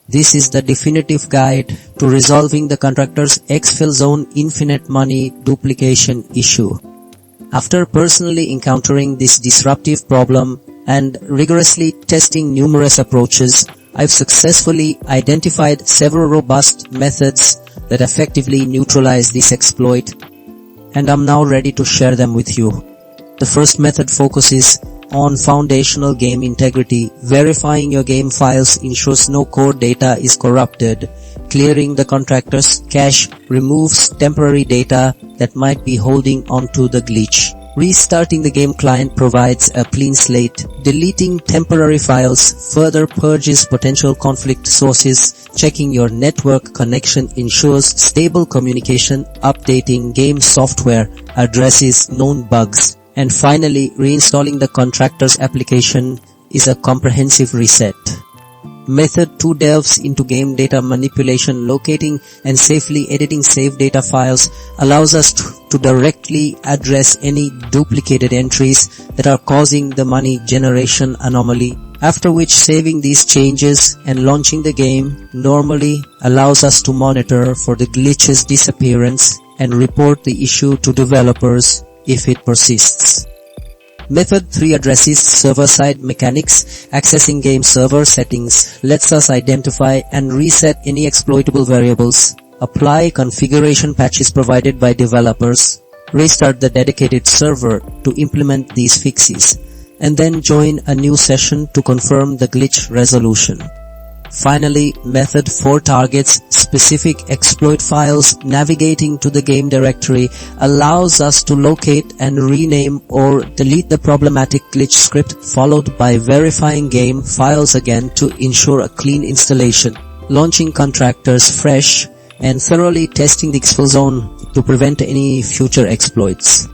This is the definitive guide to resolving the Contractors Exfil Zone infinite money duplication issue. After personally encountering this disruptive problem and rigorously testing numerous approaches, I've successfully identified several robust methods that effectively neutralize this exploit, and I'm now ready to share them with you. The first method focuses on foundational game integrity. Verifying your game files ensures no core data is corrupted. Clearing the contractor's cache removes temporary data that might be holding onto the glitch. Restarting the game client provides a clean slate. Deleting temporary files further purges potential conflict sources. Checking your network connection ensures stable communication. Updating game software addresses known bugs. And finally, reinstalling the contractor's application is a comprehensive reset. Method 2 delves into game data manipulation. Locating and safely editing saved data files allows us to directly address any duplicated entries that are causing the money generation anomaly, after which saving these changes and launching the game normally allows us to monitor for the glitch's disappearance and report the issue to developers if it persists. Method 3 addresses server-side mechanics. Accessing game server settings lets us identify and reset any exploitable variables. Apply configuration patches provided by developers. Restart the dedicated server to implement these fixes, and then join a new session to confirm the glitch resolution. Finally, Method 4 targets specific exploit files. Navigating to the game directory allows us to locate and rename or delete the problematic glitch script, followed by verifying game files again to ensure a clean installation. Launching contractors fresh and thoroughly testing the Exfil Zone to prevent any future exploits.